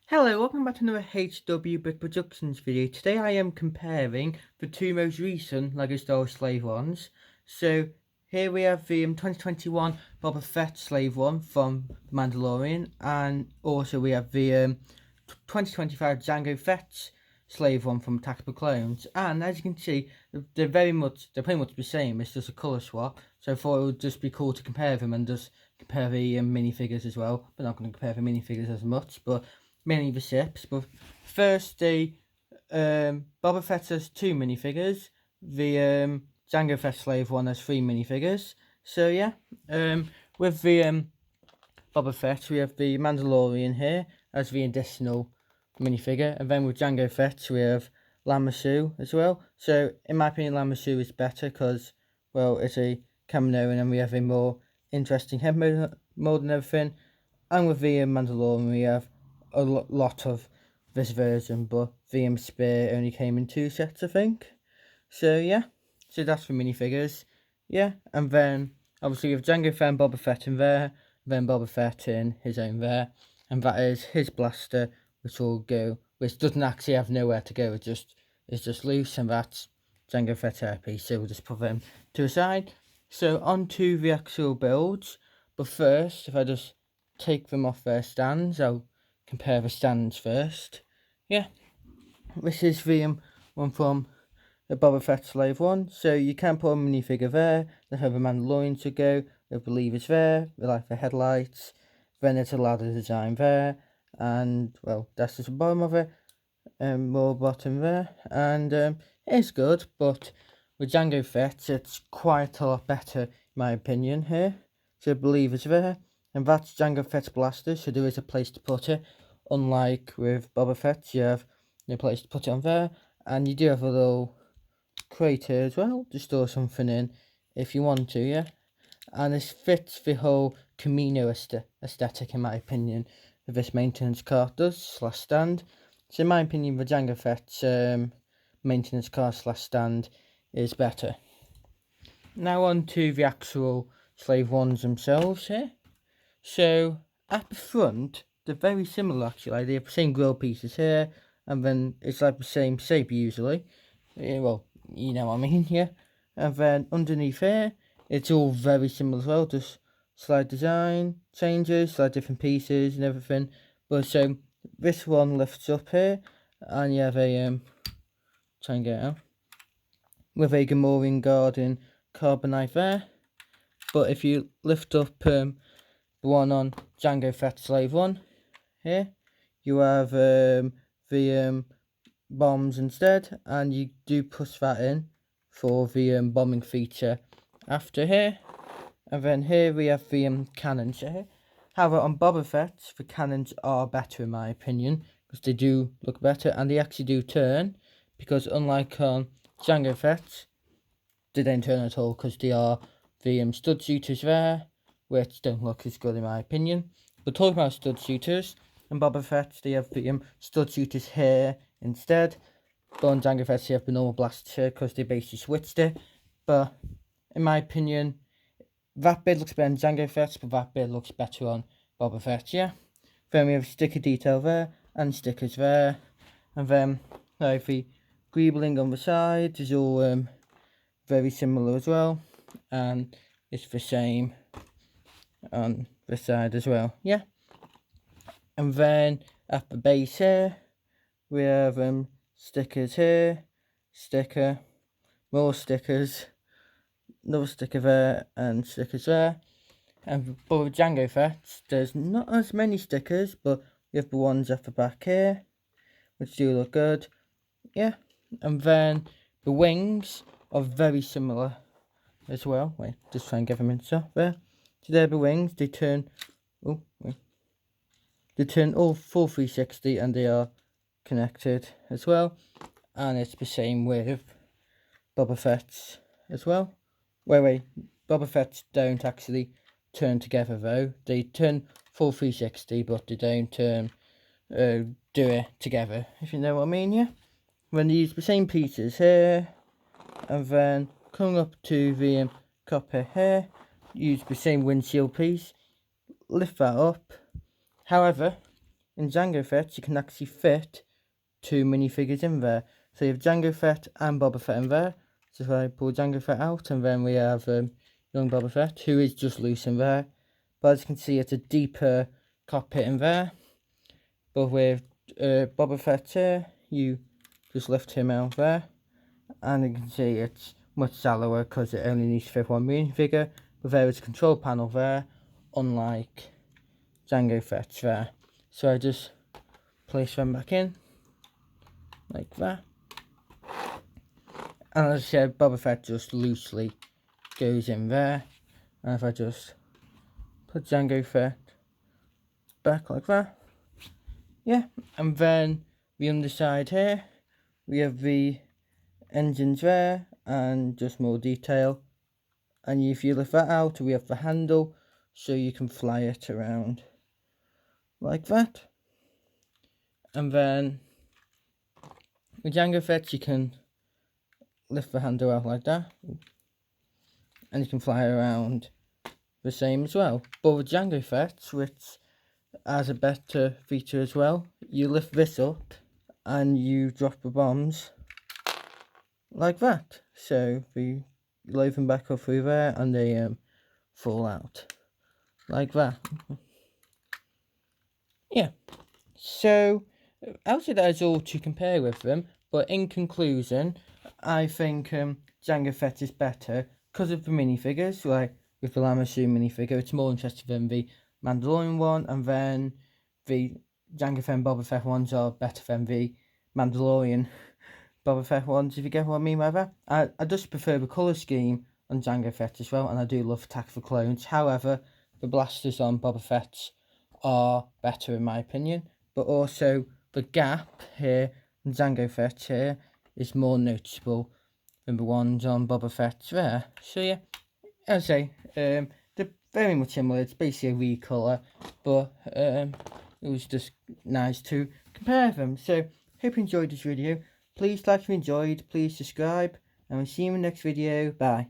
Hello, welcome back to another HW Bit Productions video. Today I am comparing the two most recent LEGO Star Wars Slave ones. So here we have the 2021 Boba Fett Slave one from The Mandalorian, and also we have the 2025 Jango Fett Slave one from Attack of the Clones. And as you can see, they're pretty much the same. It's just a colour swap. So I thought it would just be cool to compare them and just compare the minifigures as well. But not going to compare the minifigures as much, but mainly the ships. But first, the Boba Fett has two minifigures. The Jango Fett Slave one has three minifigures. So yeah, with the Boba Fett, we have the Mandalorian here as the additional minifigure, and then with Jango Fett we have Lama Su as well. So in my opinion, Lama Su is better because, well, it's a Kaminoan and we have a more interesting head mode and everything. And with the Mandalorian we have a lot of this version, but the Spear only came in two sets, I think. So yeah, so that's for minifigures. Yeah, and then obviously we have Jango Fett and Boba Fett in there, then Boba Fett in his own there, and that is his blaster, which doesn't actually have nowhere to go. It's just loose, and that's Jango Fett's hairpiece. So we'll just put them to the side. So on to the actual builds, but first, if I just take them off their stands, I'll compare the stands first. Yeah, this is the one from the Boba Fett Slave one. So you can put a minifigure there. They have a Mandalorian to go. The believers there. They like the headlights. Then there's a ladder design there, and well, that's just the bottom of it. More bottom there, and it's good, but with Jango Fett, it's quite a lot better in my opinion here. So believers there, and that's Jango Fett's blaster. So there is a place to put it. Unlike with Boba Fett, you have no place to put it on there, and you do have a little crater as well to store something in if you want to, yeah. And this fits the whole Camino aesthetic in my opinion, of this maintenance car does slash stand. So in my opinion, the Jango Fett's maintenance car slash stand is better. Now on to the actual slave ones themselves here. So at the front, they're very similar actually. They have the same grill pieces here, and then it's like the same shape usually. Yeah, well, you know what I mean, yeah. And then underneath here, it's all very similar as well, just slight design changes, slight different pieces and everything. But so this one lifts up here, and you have a try and get it out, with a Gamorrean Guardian carbonite there. But if you lift up the one on Jango Fett Slave 1 here, you have the bombs instead, and you do push that in for the bombing feature after here. And then here we have the cannons here. However, on Boba Fett, the cannons are better in my opinion, because they do look better and they actually do turn, because unlike on Jango Fett, they don't turn at all because they are the stud shooters there, which don't look as good in my opinion. But talking about stud shooters, in Boba Fett they have the stud shooters here instead. But on Jango Fett they have the normal blasters here because they basically switched it. But in my opinion, that bit looks better on Jango Fett, but that bit looks better on Boba Fett, yeah. Then we have sticker detail there, and stickers there. And then like the greebling on the side is all very similar as well, and it's the same on this side as well, yeah. And then at the base here we have stickers here, sticker, more stickers, another sticker there, and stickers there. And but with Jango Fett there's not as many stickers, but we have the ones at the back here which do look good, yeah. And then the wings are very similar as well. Wait, just try and get them in stuff there. So they're the wings. They turn, oh wait, they turn all full 360 and they are connected as well. And it's the same with Boba Fett's as well. Wait, Boba Fett's don't actually turn together though. They turn full 360, but they don't do it together, if you know what I mean, yeah. When they use the same pieces here, and then coming up to the copper here, use the same windshield piece, lift that up. However, in Jango Fett you can actually fit 2 minifigures in there. So you have Jango Fett and Boba Fett in there. So if I pull Jango Fett out, and then we have young Boba Fett, who is just loose in there. But as you can see, it's a deeper cockpit in there. But with Boba Fett here, you just lift him out there. And you can see it's much shallower because it only needs to fit 1 minifigure. But there is a control panel there, unlike Jango Fett's there. So I just place them back in, like that. And as I said, Boba Fett just loosely goes in there. And if I just put Jango Fett back like that, yeah. And then the underside here, we have the engines there and just more detail. And if you lift that out, we have the handle so you can fly it around like that. And then with Jango Fett you can lift the handle out like that, and you can fly around the same as well. But with Jango Fett, which has a better feature as well, you lift this up and you drop the bombs like that. So you load them back up through there and they fall out like that. Yeah, so I would say that is all to compare with them, but in conclusion, I think Jango Fett is better because of the minifigures. Like with the Lama Su minifigure, it's more interesting than the Mandalorian one, and then the Jango Fett and Boba Fett ones are better than the Mandalorian Boba Fett ones, if you get what I mean by that. I just prefer the colour scheme on Jango Fett as well, and I do love Attack of the Clones. However, the blasters on Boba Fett are better in my opinion, but also the gap here on Jango Fett here is more noticeable than the ones on Boba Fett's there. So yeah, I'd say they're very much similar. It's basically a recolour, but it was just nice to compare them. So hope you enjoyed this video. Please like if you enjoyed, please subscribe, and we'll see you in the next video. Bye.